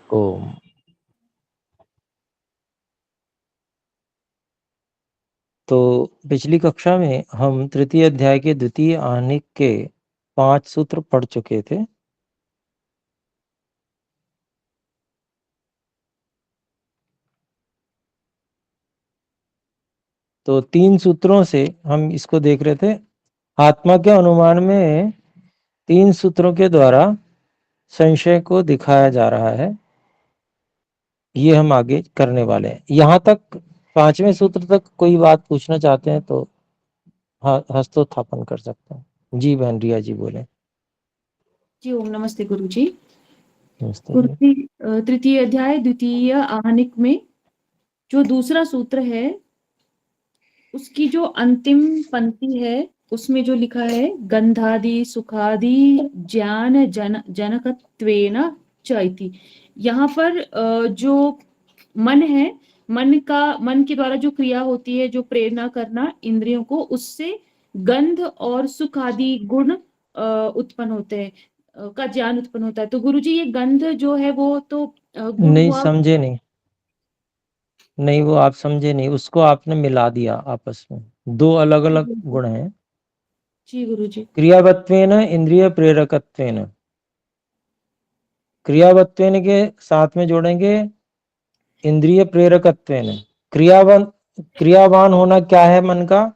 ओम। तो पिछली कक्षा में हम तृतीय अध्याय के द्वितीय आहनिक के 5 सूत्र पढ़ चुके थे। तो 3 सूत्रों से हम इसको देख रहे थे। आत्मा के अनुमान में 3 सूत्रों के द्वारा संशय को दिखाया जा रहा है। ये हम आगे करने वाले हैं। यहाँ तक 5वें सूत्र तक कोई बात पूछना चाहते हैं तो हस्तोत्थापन कर सकते हैं। जी बहन रिया जी बोले। जी ओम नमस्ते गुरु जी। नमस्ते गुरु जी। जी, तृतीय अध्याय द्वितीय आहनिक में जो दूसरा सूत्र है उसकी जो अंतिम पंक्ति है उसमें जो लिखा है गंधादि सुखादि ज्ञान जनकत्वेन च इति। यहाँ पर जो मन है, मन के द्वारा जो क्रिया होती है, जो प्रेरणा करना इंद्रियों को, उससे गंध और सुख आदि गुण उत्पन्न होते हैं, का ज्ञान उत्पन्न होता है। तो गुरुजी ये गंध जो है वो तो गुण नहीं हुआ। समझे नहीं वो आप समझे नहीं, उसको आपने मिला दिया आपस में। 2 अलग अलग गुण हैं। जी गुरु जी। क्रियावत्वेन इंद्रिय प्रेरकत्वेन, क्रियावत्वेन के साथ में जोड़ेंगे इंद्रिय प्रेरकत्वेन। क्रियावान होना क्या है मन का,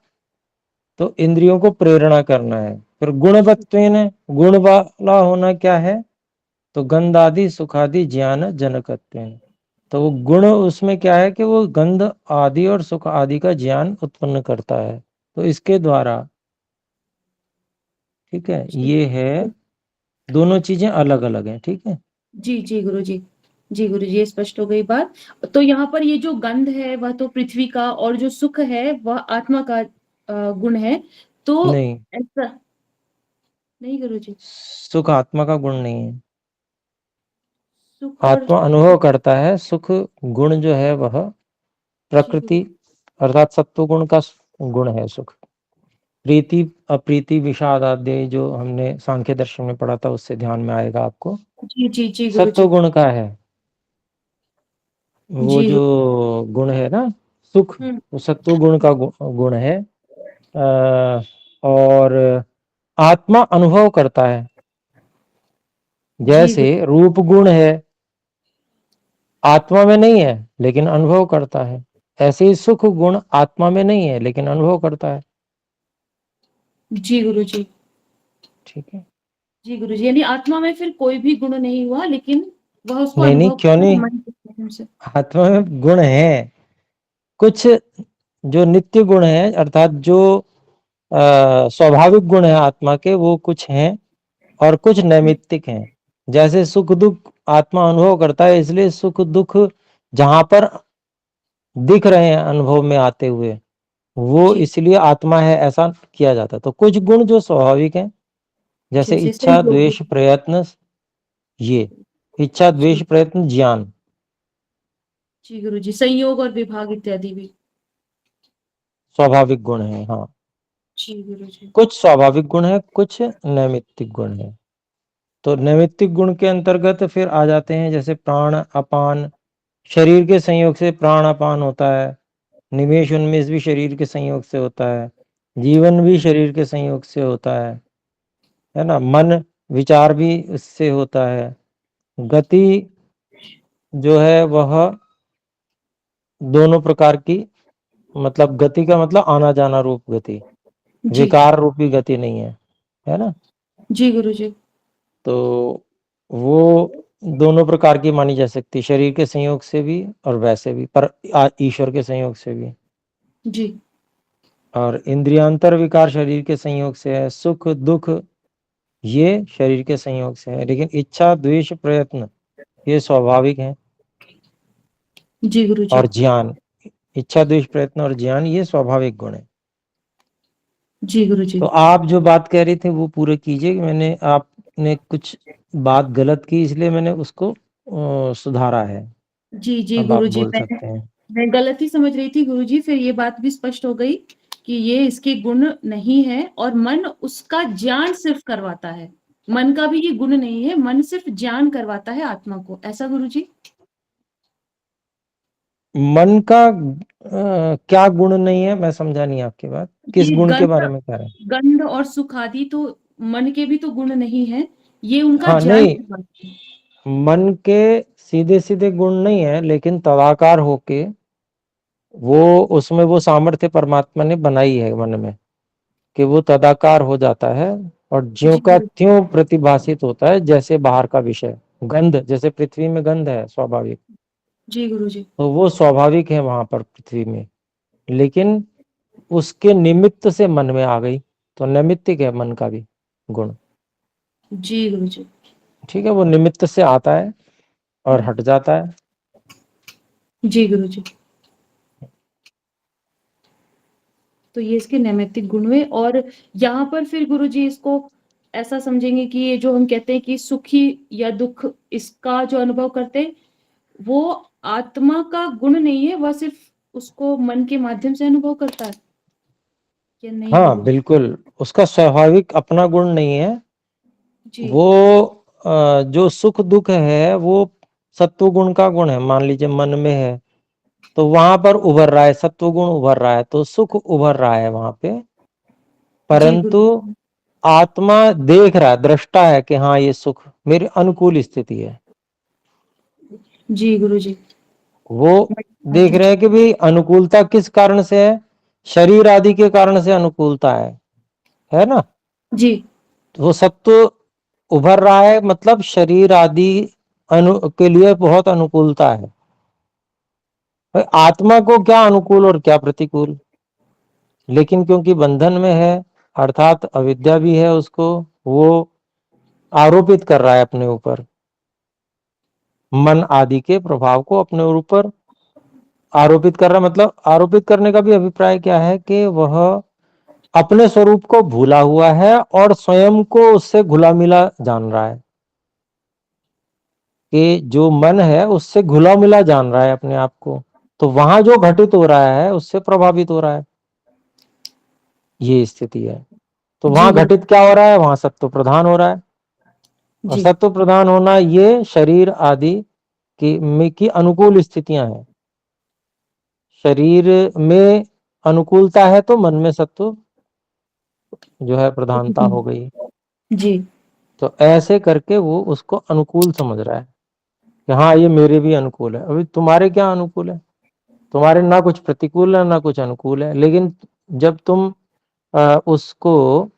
तो इंद्रियों को प्रेरणा करना है। फिर गुणवत्वेन, गुण वाला होना क्या है, तो गंध आदि सुखादि ज्ञान जनकत्वेन। तो वो गुण उसमें क्या है कि वो गंध आदि और सुख आदि का ज्ञान उत्पन्न करता है। तो इसके द्वारा, ठीक है, ये है, दोनों चीजें अलग अलग हैं। ठीक है जी जी गुरु जी। जी गुरु जी, ये स्पष्ट हो गई बात। तो यहाँ पर ये जो गंध है वह तो पृथ्वी का, और जो सुख है वह आत्मा का गुण है। तो नहीं, ऐसा नहीं गुरु जी। सुख आत्मा का गुण नहीं है। सुख और आत्मा अनुभव करता है, सुख गुण जो है वह जी गुरु। प्रकृति अर्थात सत्व गुण का गुण है सुख। प्रीति अप्रीति विषाद आदि जो हमने सांख्य दर्शन में पढ़ा था उससे ध्यान में आएगा आपको। जी जी जी गुरु सत्व जी। गुण का है वो जी जो गुरु। गुण है ना, सुख, हम्म। वो सत्व गुण का गुण है। और आत्मा अनुभव करता है। जी जैसे गुरु। रूप गुण है, आत्मा में नहीं है लेकिन अनुभव करता है। ऐसे ही सुख गुण आत्मा में नहीं है लेकिन अनुभव करता है। जी गुरु जी। ठीक है। जी गुरु जी, यानी आत्मा में फिर कोई भी गुण नहीं हुआ, लेकिन वह उसको नहीं नहीं, अनुभव क्यों करता है नहीं, मन के माध्यम से। आत्मा में गुण है कुछ जो नित्य गुण है, अर्थात जो स्वाभाविक गुण है आत्मा के, वो कुछ हैं और कुछ नैमित्तिक हैं। जैसे सुख दुख आत्मा अनुभव करता है, इसलिए सुख दुख जहां पर दिख रहे हैं अनुभव में आते हुए, वो जी। इसलिए आत्मा है ऐसा किया जाता है। तो कुछ गुण जो स्वाभाविक हैं, जैसे जैसे इच्छा संयोग। द्वेष प्रयत्न, ये इच्छा द्वेष जी। प्रयत्न ज्ञान जी गुरु जी, संयोग और विभाग इत्यादि भी। स्वाभाविक गुण है। हाँ, जी गुरु जी। कुछ स्वाभाविक गुण है, कुछ नैमित्तिक गुण है। तो नैमित्तिक गुण के अंतर्गत फिर आ जाते हैं जैसे प्राण अपान। शरीर के संयोग से प्राण अपान होता है। निमेष उन्मेष भी शरीर के संयोग से होता है। जीवन भी शरीर के संयोग से होता है ना। मन विचार भी इससे होता है। गति जो है वह दोनों प्रकार की, मतलब गति का मतलब आना जाना रूप गति, जी। विकार रूपी गति नहीं है ना। जी गुरु जी। तो वो दोनों प्रकार की मानी जा सकती, शरीर के संयोग से भी और वैसे भी, पर ईश्वर के संयोग से भी। जी। और इंद्रियांतर विकार शरीर के संयोग से है। सुख दुख ये शरीर के संयोग से है, लेकिन इच्छा द्वेष प्रयत्न ये स्वाभाविक है। जी गुरु जी। और ज्ञान, इच्छा द्वेष प्रयत्न और ज्ञान ये स्वाभाविक गुण है। जी गुरु जी। तो आप जो बात कह रहे थे वो पूरे कीजिए। मैंने आपने कुछ बात गलत की, इसलिए मैंने उसको सुधारा है। जी जी अब आप गुरु जी, बोल सकते हैं। मैं गलत ही समझ रही थी गुरु जी। फिर ये बात भी स्पष्ट हो गई कि ये इसके गुण नहीं है और मन उसका ज्ञान सिर्फ करवाता है। मन का भी ये गुण नहीं है, मन सिर्फ ज्ञान करवाता है आत्मा को, ऐसा गुरुजी? मन का क्या गुण नहीं है, मैं समझा नहीं आपकी बात, किस ये गुण के बारे गंध, में कह रहे हैं? गंध और सुख आदि तो मन के भी तो गुण नहीं है, ये उनका हाँ ज्ञान नहीं, करवाता है। मन के सीधे सीधे गुण नहीं है, लेकिन तदाकार होके वो उसमें वो सामर्थ्य परमात्मा ने बनाई है मन में, कि वो तदाकार हो जाता है और ज्यों जी का गुरु, त्यों प्रतिभासित होता है, जैसे बाहर का विषय। गंध, जैसे पृथ्वी में गंध है स्वाभाविक, जी गुरुजी। तो वो स्वाभाविक है वहां पर पृथ्वी में, लेकिन उसके निमित्त से मन में आ गई, तो नैमित्तिक है मन का भी गुण। जी गुरुजी। ठीक है, वो निमित्त से आता है और हट जाता है। जी गुरुजी। तो ये इसके नैमित्तिक गुण हुए, और यहाँ पर फिर गुरुजी इसको ऐसा समझेंगे कि ये जो हम कहते हैं कि सुखी या दुख, इसका जो अनुभव करते हैं, वो आत्मा का गुण नहीं है, वह सिर्फ उसको मन के माध्यम से अनुभव करता है, या नहीं हाँ गुरुजी? बिल्कुल, उसका स्वाभाविक अपना गुण नहीं है। जी। वो जो सुख दुख है वो सत्व गुण का गुण है। मान लीजिए मन में है तो वहां पर उभर रहा है, सत्व गुण उभर रहा है, तो सुख उभर रहा है वहां पे, जी परंतु गुरु। आत्मा देख रहा है, दृष्टा है कि हाँ ये सुख मेरी अनुकूल स्थिति है। जी गुरुजी। वो देख माध्यम रहे से। हैं कि भाई अनुकूलता किस कारण से है, शरीर आदि के कारण से अनुकूलता है ना। जी। तो वो सत्व उभर रहा है, मतलब शरीर आदि के लिए बहुत अनुकूलता है। भाई आत्मा को क्या अनुकूल और क्या प्रतिकूल, लेकिन क्योंकि बंधन में है, अर्थात अविद्या भी है उसको, वो आरोपित कर रहा है अपने ऊपर, मन आदि के प्रभाव को अपने ऊपर आरोपित कर रहा है। मतलब आरोपित करने का भी अभिप्राय क्या है कि वह अपने स्वरूप को भूला हुआ है और स्वयं को उससे घुला मिला जान रहा है, कि जो मन है उससे घुला मिला जान रहा है अपने आप को, तो वहां जो घटित हो रहा है उससे प्रभावित हो रहा है, ये स्थिति है। तो जी वहां गुरु। घटित क्या हो रहा है, वहां सत्व प्रधान हो रहा है। और जी। सत्व प्रधान होना ये शरीर आदि की अनुकूल स्थितियां हैं। शरीर में अनुकूलता है तो मन में सत्व जो है प्रधानता हो गई। जी। तो ऐसे करके वो उसको अनुकूल समझ रहा है कि हाँ ये मेरे भी अनुकूल है। अभी तुम्हारे क्या अनुकूल है, तुम्हारे ना कुछ प्रतिकूल है ना कुछ अनुकूल है, लेकिन जब तुम उसको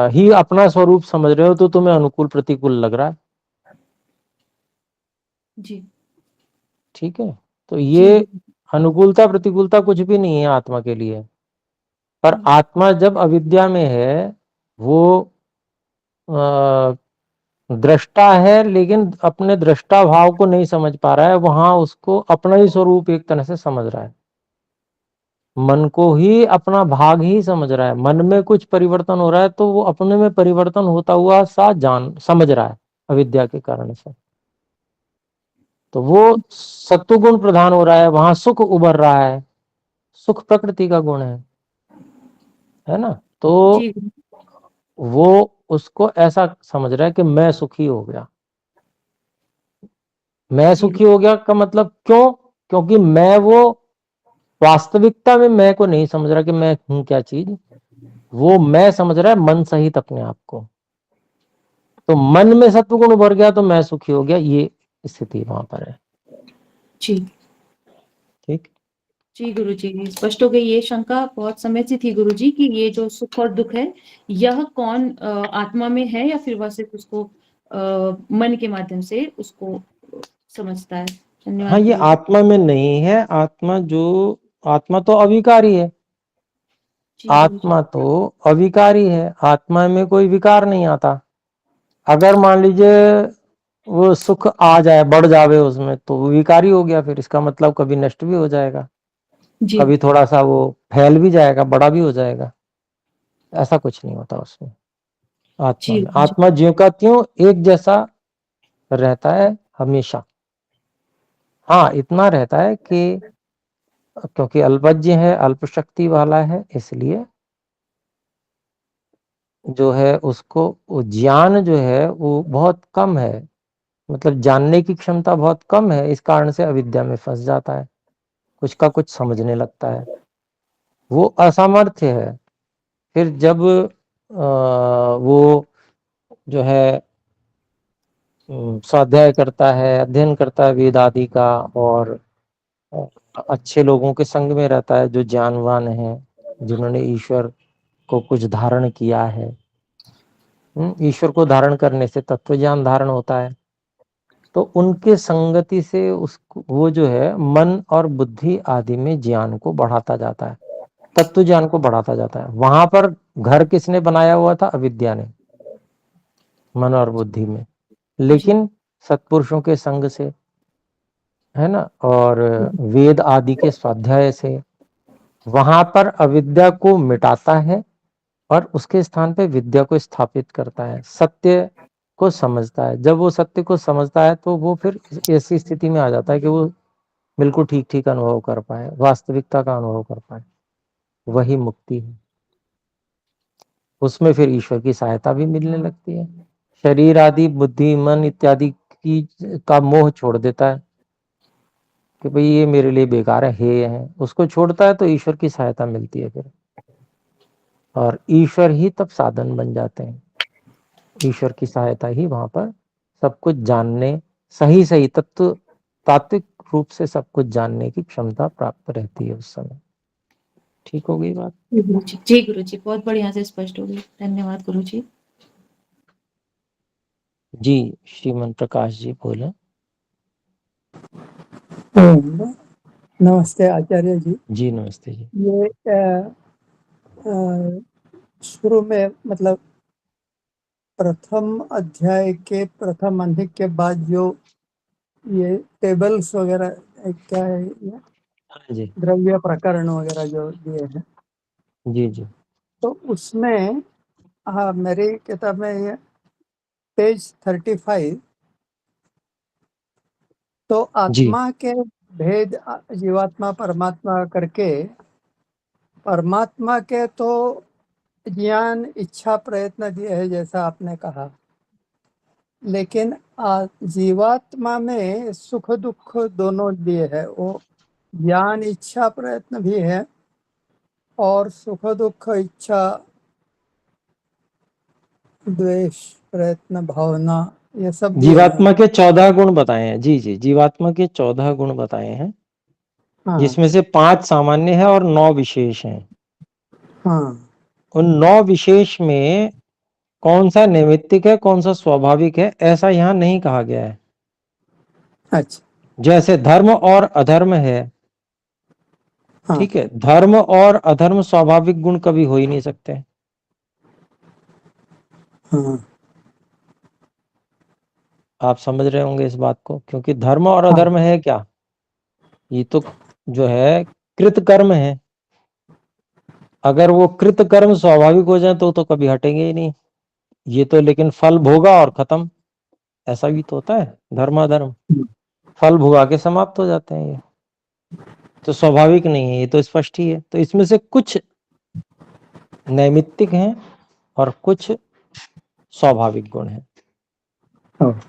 ही अपना स्वरूप समझ रहे हो तो तुम्हें अनुकूल प्रतिकूल लग रहा है। जी। ठीक है, तो जी ये गुरु। अनुकूलता प्रतिकूलता कुछ भी नहीं है आत्मा के लिए। पर जी। आत्मा जब अविद्या में है, वो दृष्टा है, लेकिन अपने दृष्टा भाव को नहीं समझ पा रहा है, वहां उसको अपना ही स्वरूप एक तरह से समझ रहा है, मन को ही अपना भाग ही समझ रहा है। मन में कुछ परिवर्तन हो रहा है तो वो अपने में परिवर्तन होता हुआ सा जान समझ रहा है अविद्या के कारण से। तो वो सत्वगुण प्रधान हो रहा है, वहां सुख उभर रहा है, सुख प्रकृति का गुण है ना। तो जी गुरु। वो उसको ऐसा समझ रहा है कि मैं सुखी हो गया। मैं जी सुखी गुरु। हो गया का मतलब क्यों, क्योंकि मैं वो वास्तविकता में मैं को नहीं समझ रहा कि मैं हूं क्या चीज, वो मैं समझ रहा है मन सहित अपने आप को। तो मन में सत्वगुण उभर गया तो मैं सुखी हो गया, ये स्थिति वहां पर है। जी। ठीक। जी गुरु जी, स्पष्ट हो गई ये शंका बहुत समय से थी गुरु जी, कि ये जो सुख और दुख है, यह कौन आत्मा में है, या फिर वह सिर्फ उसको मन के माध्यम से उसको समझता है। हाँ, धन्यवाद ये गुरु जी। आत्मा में नहीं है। आत्मा तो अविकारी है। जी गुरु जी। आत्मा तो अविकारी है, आत्मा में कोई विकार नहीं आता। अगर मान लीजिए वो सुख आ जाए, बढ़ जावे उसमें, तो वो विकारी हो गया, फिर इसका मतलब कभी नष्ट भी हो जाएगा, जी। कभी थोड़ा सा वो फैल भी जाएगा, बड़ा भी हो जाएगा। ऐसा कुछ नहीं होता उसमें। आत्मा जी में, गुरु जी। आत्मा ज्यों का त्यों एक जैसा रहता है हमेशा। हाँ, इतना रहता है कि क्योंकि अल्पज्ञ है, अल्प शक्ति वाला है, इसलिए जो है उसको ज्ञान जो है वो बहुत कम है, मतलब जानने की क्षमता बहुत कम है, इस कारण से अविद्या में फंस जाता है, कुछ का कुछ समझने लगता है, वो असामर्थ्य है। फिर जब वो जो है स्वाध्याय करता है, अध्ययन करता है वेद आदि का, और अच्छे लोगों के संग में रहता है जो ज्ञानवान हैं, जिन्होंने ईश्वर को कुछ धारण किया है। ईश्वर को धारण करने से तत्व ज्ञान धारण होता है, तो उनके संगति से उसको वो जो है मन और बुद्धि आदि में ज्ञान को बढ़ाता जाता है, तत्व ज्ञान को बढ़ाता जाता है। वहां पर घर किसने बनाया हुआ था? अविद्या ने, मन और बुद्धि में। जी लेकिन सत्पुरुषों के संग से, है ना, और वेद आदि के स्वाध्याय से वहां पर अविद्या को मिटाता है और उसके स्थान पे विद्या को स्थापित करता है, सत्य को समझता है। जब वो सत्य को समझता है तो वो फिर ऐसी स्थिति में आ जाता है कि वो बिल्कुल ठीक ठीक अनुभव कर पाए, वास्तविकता का अनुभव कर पाए, वही मुक्ति है। उसमें फिर ईश्वर की सहायता भी मिलने लगती है, शरीर आदि बुद्धि मन इत्यादि की का मोह छोड़ देता है कि भाई ये मेरे लिए बेकार है, हे है, उसको छोड़ता है तो ईश्वर की सहायता मिलती है फिर, और ईश्वर ही तब साधन बन जाते हैं। ईश्वर की सहायता ही वहां पर सब कुछ जानने, सही सही तत्व तात्विक रूप से सब कुछ जानने की क्षमता प्राप्त रहती है उस समय। ठीक हो गई बात? जी गुरु जी, बहुत बढ़िया से स्पष्ट हो गई, धन्यवाद गुरु जी। जी, श्रीमन प्रकाश जी बोले। नमस्ते आचार्य जी। जी नमस्ते जी। ये शुरू में मतलब प्रथम अध्याय के प्रथम अंधिक के बाद जो ये टेबल्स वगैरह क्या है, ये हाँ जी द्रव्य प्रकरण वगैरह जो दिए हैं, जी जी तो उसमें हाँ मेरी किताब में ये पेज 35, तो जी आत्मा के भेद जीवात्मा परमात्मा करके, परमात्मा के तो ज्ञान इच्छा प्रयत्न दिए है जैसा आपने कहा, लेकिन जीवात्मा में सुख दुख दोनों दिए है। वो ज्ञान इच्छा प्रयत्न भी है और सुख दुख इच्छा द्वेष प्रयत्न भावना ये सब दिए हैं। जीवात्मा के 14 गुण बताए हैं। जी जी, जीवात्मा के 14 गुण बताए हैं, हाँ जिसमें से 5 सामान्य है और 9 विशेष हैं। हाँ उन 9 विशेष में कौन सा नैमित्तिक है, कौन सा स्वाभाविक है, ऐसा यहाँ नहीं कहा गया है। अच्छा जैसे धर्म और अधर्म है, हाँ ठीक है, धर्म और अधर्म स्वाभाविक गुण कभी हो ही नहीं सकते। हाँ आप समझ रहे होंगे इस बात को, क्योंकि धर्म और हाँ अधर्म है क्या? ये तो जो है कृत कर्म है। अगर वो कृत कर्म स्वाभाविक हो जाए तो कभी हटेंगे ही नहीं। ये तो लेकिन फल भोगा और खत्म, ऐसा भी तो होता है। धर्म अधर्म फल भोगा के समाप्त हो जाते हैं, ये तो स्वाभाविक नहीं है, ये तो स्पष्ट ही है। तो इसमें से कुछ नैमित्तिक हैं और कुछ स्वाभाविक गुण हैं। हाँ।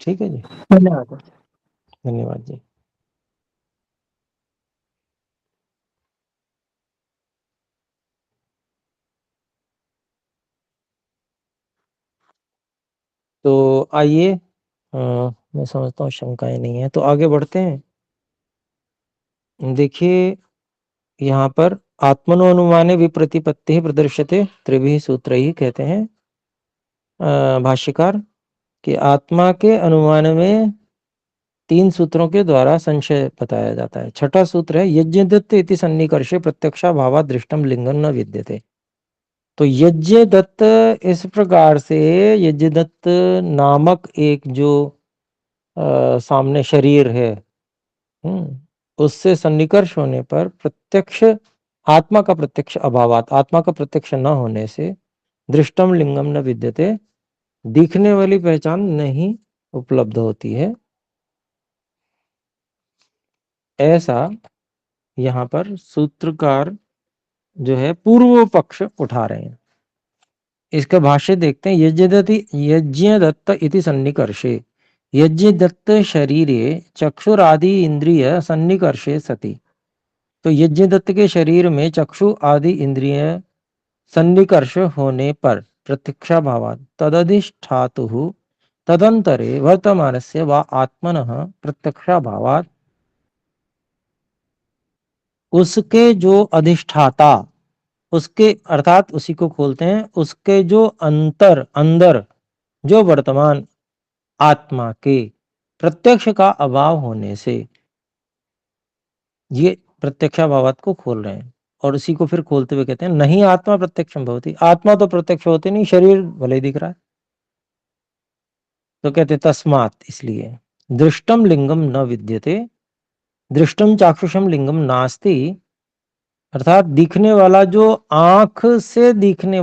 ठीक है जी, धन्यवाद। धन्यवाद जी। तो आइए, मैं समझता हूँ शंकाएं नहीं है, तो आगे बढ़ते हैं। देखिए यहाँ पर आत्मनो अनुमाने विप्रतिपत्ति प्रदर्श्यते त्रिभिः सूत्रैः कहते हैं भाष्यकार कि आत्मा के अनुमान में 3 सूत्रों के द्वारा संशय बताया जाता है। छठा सूत्र है यज्ञदत्त इति सन्निकर्षे प्रत्यक्षा भावा दृष्टम लिंगम न विद्यते। तो यज्ञ दत्त, इस प्रकार से यज्ञ दत्त नामक एक जो सामने शरीर है, उससे सन्निकर्ष होने पर प्रत्यक्ष आत्मा का प्रत्यक्ष अभावात, आत्मा का प्रत्यक्ष न होने से दृष्टम लिंगम न विद्यते, दिखने वाली पहचान नहीं उपलब्ध होती है, ऐसा यहाँ पर सूत्रकार जो है पूर्व पक्ष उठा रहे हैं। इसका भाष्य देखते हैं। यज्ञदत्त इति सन्निकर्षे यज्ञदत्त शरीरे चक्षुरादि इंद्रिय सन्निकर्षे सति। तो यज्ञदत्त के शरीर में चक्षु आदि इंद्रिय सन्निकर्ष होने पर प्रत्यक्षा भावात् तदधिष्ठातुः तदंतरे वर्तमानस्य वा आत्मनः प्रत्यक्षा भावात् उसके जो अधिष्ठाता, उसके अर्थात उसी को खोलते हैं, उसके जो अंदर जो वर्तमान आत्मा के प्रत्यक्ष का अभाव होने से, ये प्रत्यक्षाभावात को खोल रहे हैं। और उसी को फिर खोलते हुए कहते हैं नहीं आत्मा प्रत्यक्षम भवति, आत्मा तो प्रत्यक्ष होती नहीं, शरीर भले ही दिख रहा है। तो कहते तस्मात, इसलिए दृष्टम लिंगम न विद्यते दृष्टम चाक्षुषम लिंगम नास्ति, अर्थात दिखने वाला जो आंख से दिखने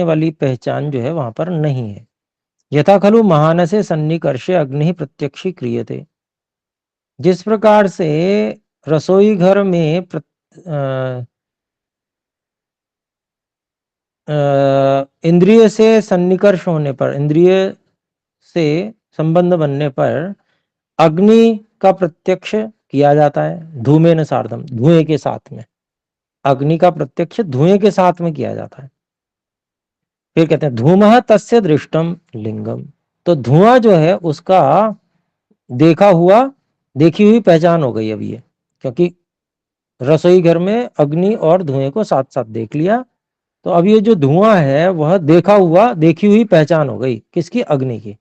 वाली पहचान जो है वहां पर नहीं है। यथा खलु महानसे सन्निकर्षे अग्नि प्रत्यक्षी क्रियते, जिस प्रकार से रसोई घर में इंद्रिय से सन्निकर्ष होने पर, इंद्रिय से संबंध बनने पर अग्नि का प्रत्यक्ष किया जाता है, धूमेन सार्धम, धुएं के साथ में, अग्नि का प्रत्यक्ष धुएं के साथ में किया जाता है। फिर कहते हैं धूमः तस्य दृष्टम लिंगम, तो धुआं जो है उसका देखी हुई पहचान हो गई अब ये, क्योंकि रसोई घर में अग्नि और धुएं को साथ साथ देख लिया, तो अब ये जो धुआं है वह देखी हुई पहचान हो गई, किसकी? अग्नि की।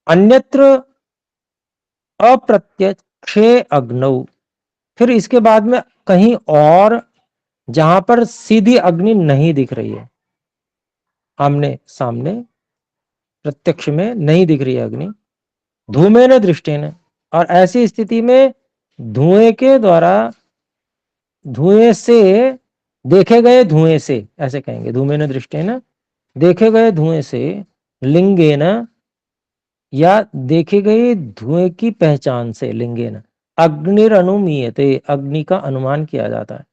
अन्यत्र अप्रत्यक्षे अग्नौ, फिर इसके बाद में कहीं और जहां पर सीधी अग्नि नहीं दिख रही है, आमने सामने प्रत्यक्ष में नहीं दिख रही है अग्नि, धूमेन दृष्टेन, और ऐसी स्थिति में धुएं के द्वारा, धुएं से देखे गए धुएं से, ऐसे कहेंगे धूमेन दृष्टेन, देखे गए धुएं से, लिंगेन, या देखे गए धुएं की पहचान से, लिंगेन अग्निरनुमीयते, अग्नि का अनुमान किया जाता है।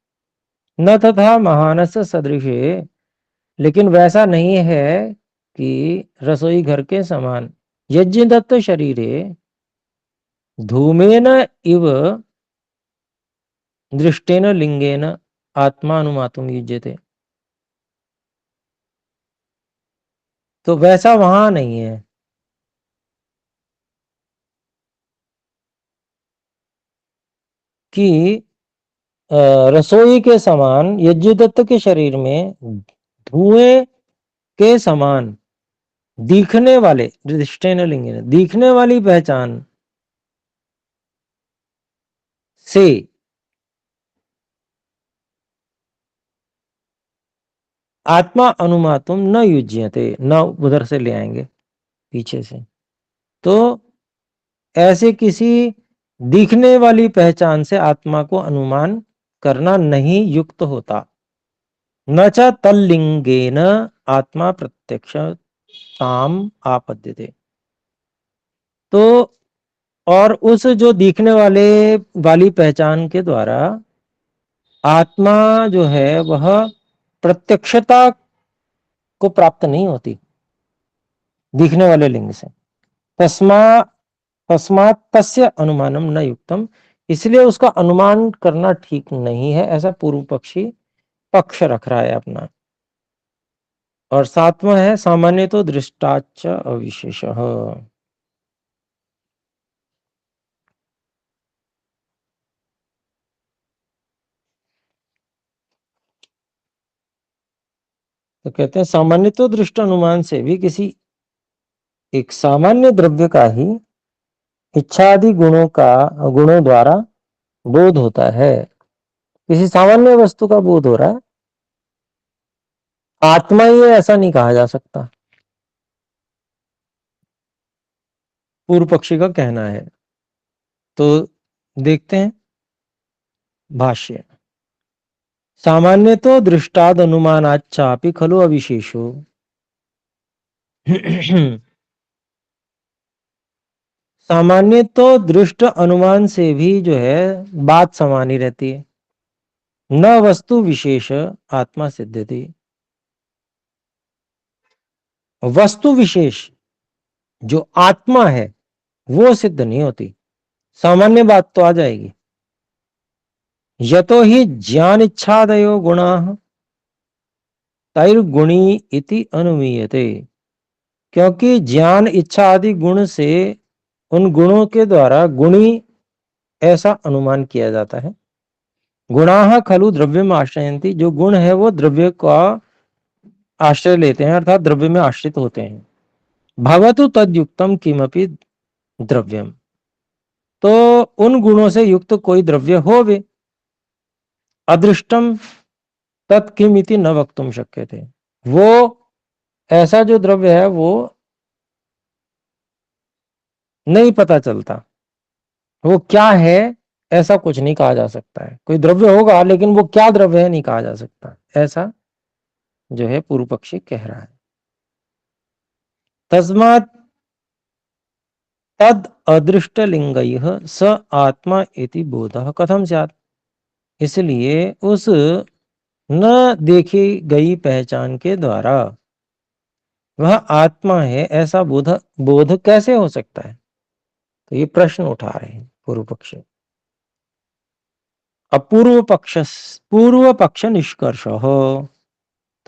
न तथा महानस सदृशे, लेकिन वैसा नहीं है कि रसोई घर के समान, यज्ञदत्त शरीरे धूमेन इव दृष्टेन लिंगेन आत्मानुमातुम युज्यते, तो वैसा वहां नहीं है कि रसोई के समान यज्ञदत्त के शरीर में धुएं के समान दिखने वाले, दृष्टेन लिंगेन, दिखने वाली पहचान से आत्मा अनुमातुम न युज्यते, न उधर से ले आएंगे पीछे से, तो ऐसे किसी दिखने वाली पहचान से आत्मा को अनुमान करना नहीं युक्त होता। न च तल्लिंगेन आत्मा प्रत्यक्ष ताम आपद्यते, तो और उस जो दिखने वाली पहचान के द्वारा आत्मा जो है वह प्रत्यक्षता को प्राप्त नहीं होती दिखने वाले लिंग से। तस्मात् तस्य अनुमानम न युक्तम, इसलिए उसका अनुमान करना ठीक नहीं है, ऐसा पूर्व पक्षी पक्ष रख रहा है अपना। और सातवां है सामान्य तो दृष्टाच अविशेष, तो कहते हैं सामान्य तो दृष्ट अनुमान से भी किसी एक सामान्य द्रव्य का ही इच्छादि गुणों द्वारा बोध होता है। किसी सामान्य वस्तु का बोध हो रहा है, आत्मा ही है ऐसा नहीं कहा जा सकता, पूर्व पक्षी का कहना है। तो देखते हैं भाष्य। सामान्य तो दृष्टाद अनुमानाच्चापि खलु अविशेषो सामान्य तो दृष्ट अनुमान से भी जो है बात समान ही रहती है, न वस्तु विशेष आत्मा सिद्ध्यति। वस्तु विशेष जो आत्मा है वो सिद्ध नहीं होती, सामान्य बात तो आ जाएगी। यतो ही ज्ञान इच्छादयो गुणाः तैर्गुणी इति अनुमीयते, क्योंकि ज्ञान इच्छा आदि गुण से उन गुणों के द्वारा गुणी ऐसा अनुमान किया जाता है। गुणाः खलु द्रव्यम आश्रयन्ति, जो गुण है वो द्रव्य का आश्रय लेते हैं, अर्थात द्रव्य में आश्रित होते हैं। भवतु तद्युक्तम किमपि द्रव्यम, तो उन गुणों से युक्त कोई द्रव्य होवे, अदृष्टम तत्किमिति न वक्तुम शक्यते, वो ऐसा जो द्रव्य है वो नहीं पता चलता, वो क्या है ऐसा कुछ नहीं कहा जा सकता है। कोई द्रव्य होगा लेकिन वो क्या द्रव्य है नहीं कहा जा सकता, ऐसा जो है पूर्व पक्षी कह रहा है। तस्मात् तद अदृष्टलिंगैः स आत्मा इति बोधः कथम स्यात्, इसलिए उस न देखी गई पहचान के द्वारा वह आत्मा है ऐसा बोध कैसे हो सकता है। तो ये प्रश्न उठा रहे हैं पूर्व पक्षी। अब पूर्व पक्ष निष्कर्ष हो,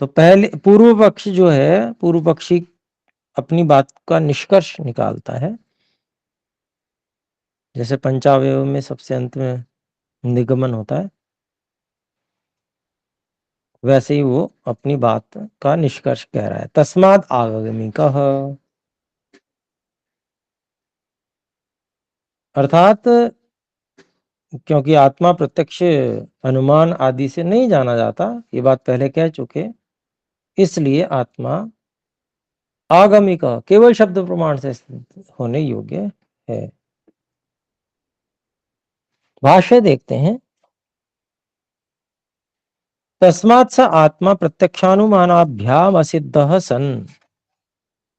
तो पहले पूर्व पक्ष जो है, पूर्व पक्षी अपनी बात का निष्कर्ष निकालता है। जैसे पंचावयव में सबसे अंत में निगमन होता है, वैसे ही वो अपनी बात का निष्कर्ष कह रहा है। तस्मात् आगमिकः, अर्थात क्योंकि आत्मा प्रत्यक्ष अनुमान आदि से नहीं जाना जाता, ये बात पहले कह चुके, इसलिए आत्मा आगमिक केवल शब्द प्रमाण से होने योग्य है। भाष्य देखते हैं। तस्मात् स आत्मा प्रत्यक्षानुमानाभ्याम असिद्धः सन्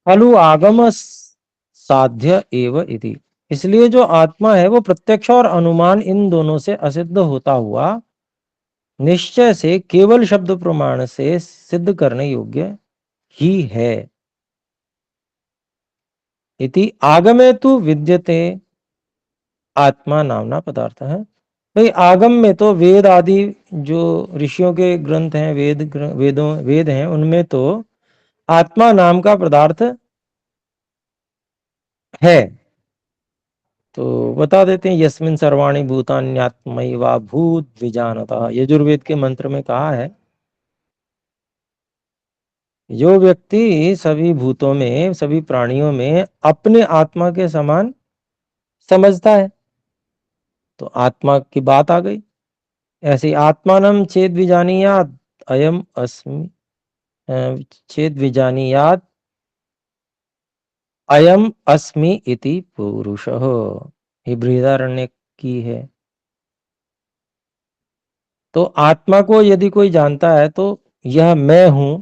खलु आगम साध्य एव इति, इसलिए जो आत्मा है वो प्रत्यक्ष और अनुमान इन दोनों से असिद्ध होता हुआ निश्चय से केवल शब्द प्रमाण से सिद्ध करने योग्य ही है। इति आगमे तु विद्यते आत्मा नामना पदार्थ है। भाई आगम में तो वेद आदि जो ऋषियों के ग्रंथ हैं, वेद हैं, उनमें तो आत्मा नाम का पदार्थ है। तो बता देते हैं, यस्मिन् सर्वाणि भूतान्यात्मैवा भूत विजानतः, यजुर्वेद के मंत्र में कहा है, जो व्यक्ति सभी भूतों में, सभी प्राणियों में अपने आत्मा के समान समझता है, तो आत्मा की बात आ गई। ऐसे आत्मानम चेद विजानीयात् अयम अस्मि, चेद विजानीयात् अयम अस्मि इति पुरुषः, ये बृहदारण्यक की है। तो आत्मा को यदि कोई जानता है तो यह मैं हूं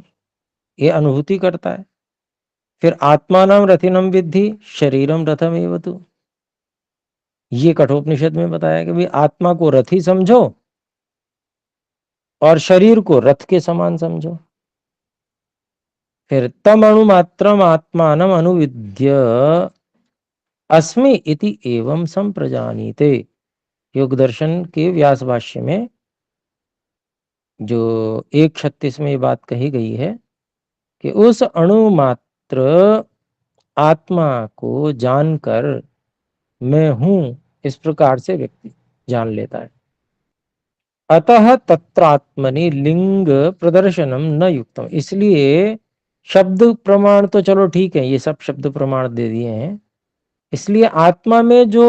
ये अनुभूति करता है। फिर आत्मानाम रथिनम विद्धि शरीरम रथम एव तु, ये कठोपनिषद में बताया कि भाई आत्मा को रथी समझो और शरीर को रथ के समान समझो। फिर तम अणुमात्रम आत्मानम अनुविद्य अस्मि इति एवं संप्रजानीते, योग दर्शन के व्यास भाष्य में जो 1:36 में ये बात कही गई है कि उस अणु मात्र आत्मा को जानकर मैं हूं इस प्रकार से व्यक्ति जान लेता है। अतः तत्रात्मनि लिंग प्रदर्शनम न युक्तम, इसलिए शब्द प्रमाण तो चलो ठीक है, ये सब शब्द प्रमाण दे दिए हैं, इसलिए आत्मा में जो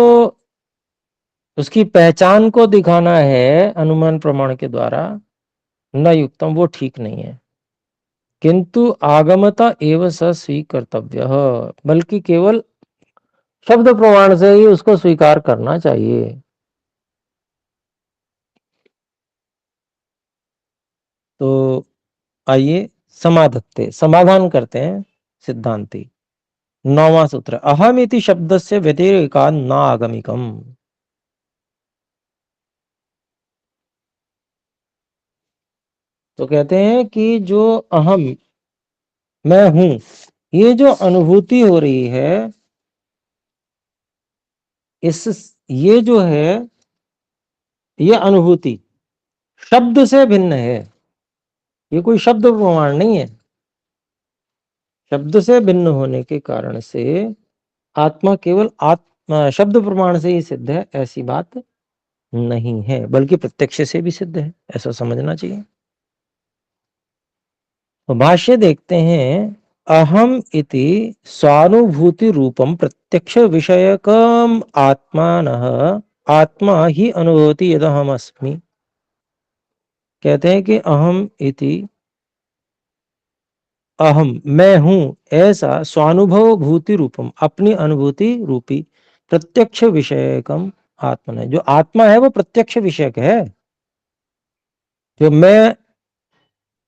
उसकी पहचान को दिखाना है अनुमान प्रमाण के द्वारा न युक्तम, वो ठीक नहीं है। किंतु आगमता एव स स्वीकर्तव्य, बल्कि केवल शब्द प्रमाण से ही उसको स्वीकार करना चाहिए। तो आइए समाधान करते हैं सिद्धांती। 9वां सूत्र, अहम इति शब्दस्य व्यतिरेका न आगमिकम। तो कहते हैं कि जो अहम मैं हूं, ये जो अनुभूति हो रही है, ये जो है, ये अनुभूति शब्द से भिन्न है। ये कोई शब्द प्रमाण नहीं है। शब्द से भिन्न होने के कारण से आत्मा केवल आत्मा शब्द प्रमाण से ही सिद्ध है, ऐसी बात नहीं है, बल्कि प्रत्यक्ष से भी सिद्ध है, ऐसा समझना चाहिए। तो भाष्य देखते हैं, अहम इति स्वानुभूति रूपम प्रत्यक्ष विषयकम आत्मानः आत्मा ही अनुभवति यदहम अस्मि। कहते हैं कि अहम इति अहम मैं हूं, ऐसा स्वानुभव भूति रूपम अपनी अनुभूति रूपी प्रत्यक्ष विषयकम आत्मा है। जो आत्मा है वो प्रत्यक्ष विषयक है। जो मैं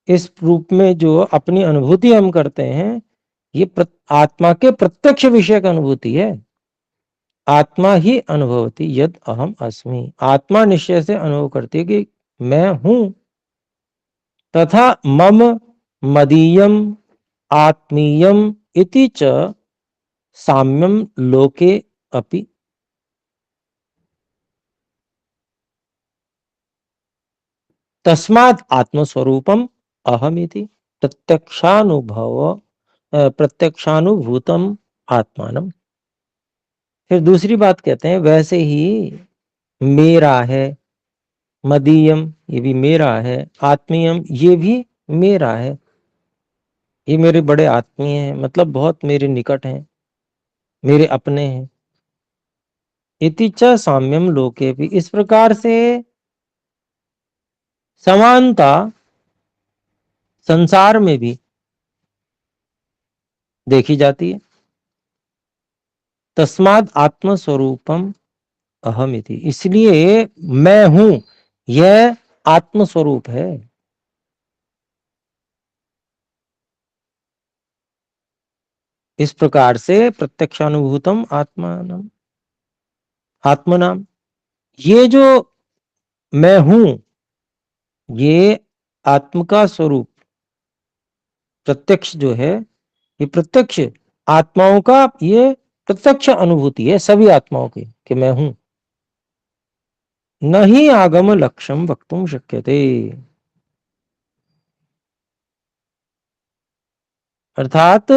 इस रूप में जो अपनी अनुभूति हम करते हैं, ये आत्मा के प्रत्यक्ष विषयक अनुभूति है। आत्मा ही अनुभवती यद अहम अस्मि। आत्मा निश्चय से अनुभव करती है कि मैं हूं, तथा मम मदीयम आत्मीयम इति च साम्यम लोके अपि। तस्मात् आत्मस्वरूपम अहमिति प्रत्यक्षानुभूतम आत्मानम। फिर दूसरी बात कहते हैं, वैसे ही मेरा है, मदीयम ये भी मेरा है, आत्मीयम ये भी मेरा है, ये मेरे बड़े आत्मीय हैं, मतलब बहुत मेरे निकट हैं, मेरे अपने हैं। इति च साम्यम लोके भी, इस प्रकार से समानता संसार में भी देखी जाती है। तस्माद आत्मस्वरूपम अहमिति, इसलिए मैं हूं यह आत्मस्वरूप है। इस प्रकार से प्रत्यक्षानुभूतम आत्मानम आत्मनाम, ये जो मैं हूं, ये आत्म का स्वरूप प्रत्यक्ष जो है, ये प्रत्यक्ष आत्माओं का ये प्रत्यक्ष अनुभूति है सभी आत्माओं की कि मैं हूं। न ही आगम लक्ष्यम वक्तुम शक्यते, अर्थात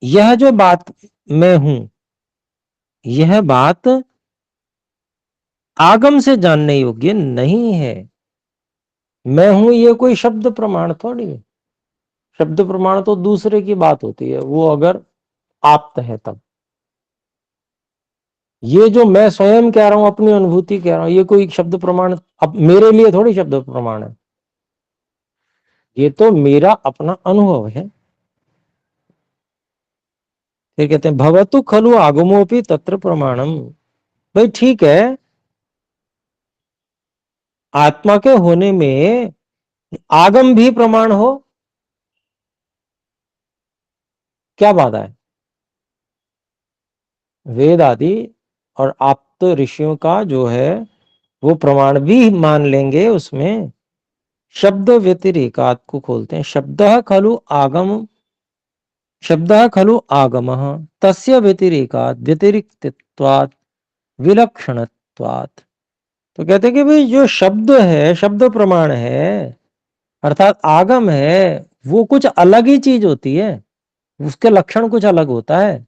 यह जो बात मैं हूं, यह बात आगम से जानने योग्य नहीं है। मैं हूं ये कोई शब्द प्रमाण थोड़ी है। शब्द प्रमाण तो दूसरे की बात होती है, वो अगर आप्त है तब। ये जो मैं स्वयं कह रहा हूं, अपनी अनुभूति कह रहा हूं, ये कोई शब्द प्रमाण अब मेरे लिए थोड़ी शब्द प्रमाण है। ये तो मेरा अपना अनुभव है। फिर कहते हैं भवतु खलु आगमोपि तत्र प्रमाणम। भाई ठीक है, आत्मा के होने में आगम भी प्रमाण हो, क्या बाधा है? वेद आदि और आप्त ऋषियों का जो है वो प्रमाण भी मान लेंगे। उसमें शब्द व्यतिरेकात को खोलते हैं। शब्दः खलु आगमः तस्य व्यतिरेकात व्यतिरिक्तत्वात् विलक्षणत्वात्। तो कहते हैं कि भाई जो शब्द है, शब्द प्रमाण है, अर्थात आगम है, वो कुछ अलग ही चीज होती है। उसके लक्षण कुछ अलग होता है।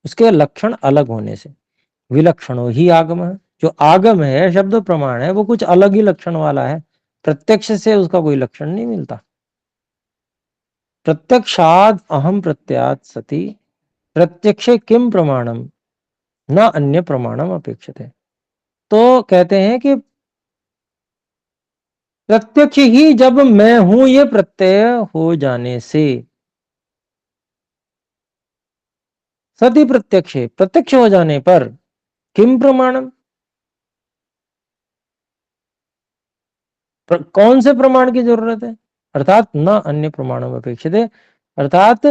उसके लक्षण अलग होने से विलक्षणो ही आगम है। जो आगम है, शब्द प्रमाण है, वो कुछ अलग ही लक्षण वाला है। प्रत्यक्ष से उसका कोई लक्षण नहीं मिलता। प्रत्यक्षाद अहम प्रत्यात सति प्रत्यक्षे किम प्रमाणम न अन्य प्रमाणम अपेक्षित। तो कहते हैं कि प्रत्यक्ष ही जब मैं हूं ये प्रत्यय हो जाने से, सति प्रत्यक्ष प्रत्यक्ष हो जाने पर किम प्रमाणम, कौन से प्रमाण की जरूरत है? अर्थात न अन्य प्रमाणम अपेक्षित, अर्थात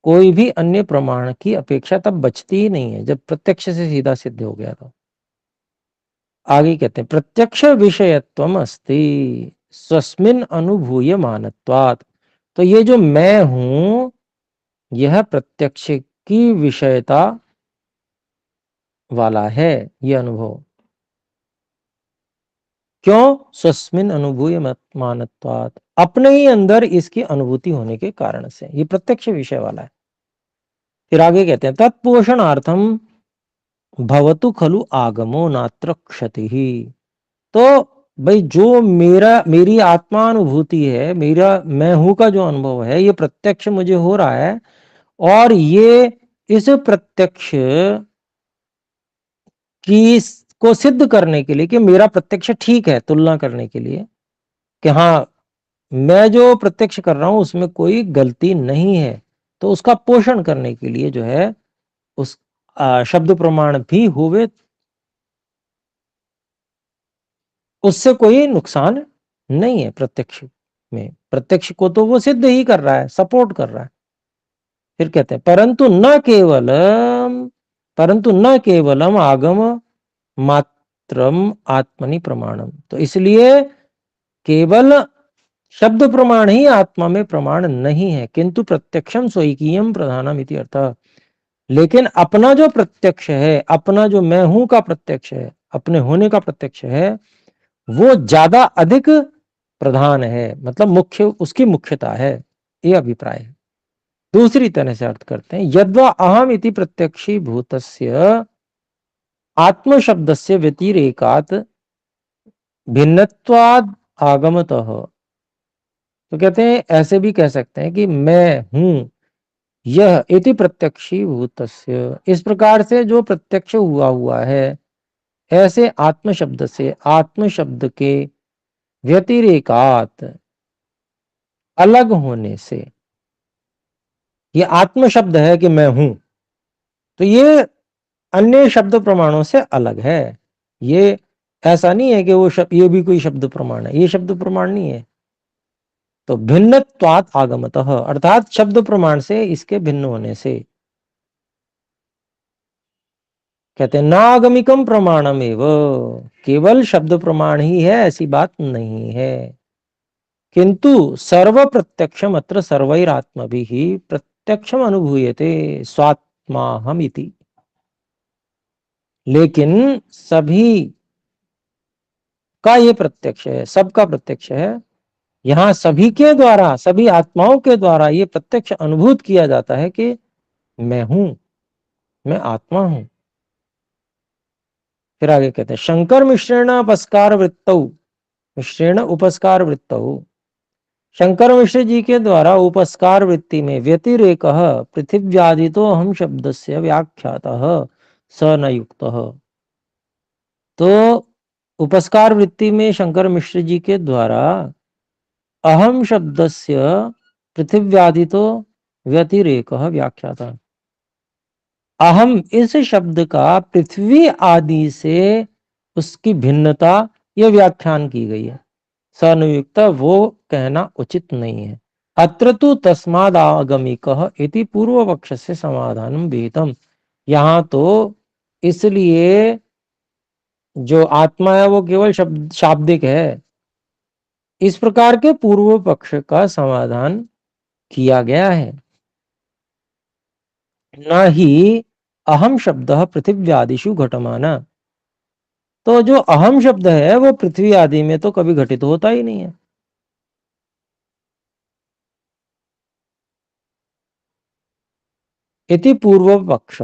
कोई भी अन्य प्रमाण की अपेक्षा तब बचती ही नहीं है जब प्रत्यक्ष से सीधा सिद्ध हो गया। तो आगे कहते हैं प्रत्यक्ष विषयत्वम अस्ति स्वस्मिन अनुभूय मानत्वात्। तो ये जो मैं हूं यह प्रत्यक्ष की विषयता वाला है, ये अनुभव। क्यों? स्वस्मिन अनुभूय मानत्वात्, अपने ही अंदर इसकी अनुभूति होने के कारण से ये प्रत्यक्ष विषय वाला है। फिर आगे कहते हैं तत्पोषणार्थम भवतु खलु आगमो नात्र क्षतिः। तो भाई जो मेरी आत्मानुभूति है, मेरा मैं हूं का जो अनुभव है, ये प्रत्यक्ष मुझे हो रहा है, और ये इस प्रत्यक्ष की को सिद्ध करने के लिए कि मेरा प्रत्यक्ष ठीक है, तुलना करने के लिए कि हाँ मैं जो प्रत्यक्ष कर रहा हूं उसमें कोई गलती नहीं है, तो उसका पोषण करने के लिए जो है उस शब्द प्रमाण भी होवे, उससे कोई नुकसान नहीं है प्रत्यक्ष में। प्रत्यक्ष को तो वो सिद्ध ही कर रहा है, सपोर्ट कर रहा है। फिर कहते हैं परंतु न केवलम आगम मात्रम आत्मनि प्रमाणम। तो इसलिए केवल शब्द प्रमाण ही आत्मा में प्रमाण नहीं है, किंतु प्रत्यक्षम स्वकीयम प्रधानम इति अर्थः। लेकिन अपना जो प्रत्यक्ष है, अपना जो मैं हूं का प्रत्यक्ष है, अपने होने का प्रत्यक्ष है, वो ज्यादा अधिक प्रधान है, मतलब मुख्य, उसकी मुख्यता है, ये अभिप्राय है। दूसरी तरह से अर्थ करते हैं यद्वा अहम इति प्रत्यक्षी भूतस्य आत्म शब्दस्य व्यतिरेकात् भिन्नत्वाद आगमतः। तो कहते हैं ऐसे भी कह सकते हैं कि मैं हूं यह इति प्रत्यक्षी भूतस्य, इस प्रकार से जो प्रत्यक्ष हुआ है, ऐसे आत्म शब्द से, आत्म शब्द के व्यतिरेकात, अलग होने से, ये आत्म शब्द है कि मैं हूं, तो ये अन्य शब्द प्रमाणों से अलग है। ये ऐसा नहीं है कि वो शब्द, ये भी कोई शब्द प्रमाण है, ये शब्द प्रमाण नहीं है। तो भिन्नत्वात् आगमतः, अर्थात शब्द प्रमाण से इसके भिन्न होने से। कहते हैं नागमिकम प्रमाणम एव, केवल शब्द प्रमाण ही है ऐसी बात नहीं है, किंतु सर्व प्रत्यक्षम अत्र सर्वैरात्मभिः प्रत्यक्षम अनुभूयते स्वात्माहम इति। लेकिन सभी का ये प्रत्यक्ष है, सबका प्रत्यक्ष है, यहां सभी के द्वारा, सभी आत्माओं के द्वारा ये प्रत्यक्ष अनुभूत किया जाता है कि मैं हूं, मैं आत्मा हूं। फिर आगे कहते हैं शंकर मिश्रेण उपस्कार वृत्तौ, मिश्रेण उपस्कार वृत्तौ, शंकर मिश्र जी के द्वारा उपस्कार वृत्ति में व्यतिरेक पृथिव्यादितो अहम शब्द से व्याख्यातः स न युक्तः। तो उपस्कार वृत्ति में शंकर मिश्र जी के द्वारा अहम शब्दस्य पृथिव्यादितो व्यतिरेक व्याख्याता, अहम इस शब्द का पृथ्वी आदि से उसकी भिन्नता, यह व्याख्यान की गई है। सनुयुक्त वो कहना उचित नहीं है। अत्र तु तस्मादागमिकः इति पूर्व पक्ष से समाधानम विहितम। यहाँ तो इसलिए जो आत्मा है वो केवल शाब्दिक है, इस प्रकार के पूर्व पक्ष का समाधान किया गया है। न ही अहम शब्द पृथिव्यादिषु घटमाना, तो जो अहम शब्द है वो पृथ्वी आदि में तो कभी घटित होता ही नहीं है। इति पूर्व पक्ष,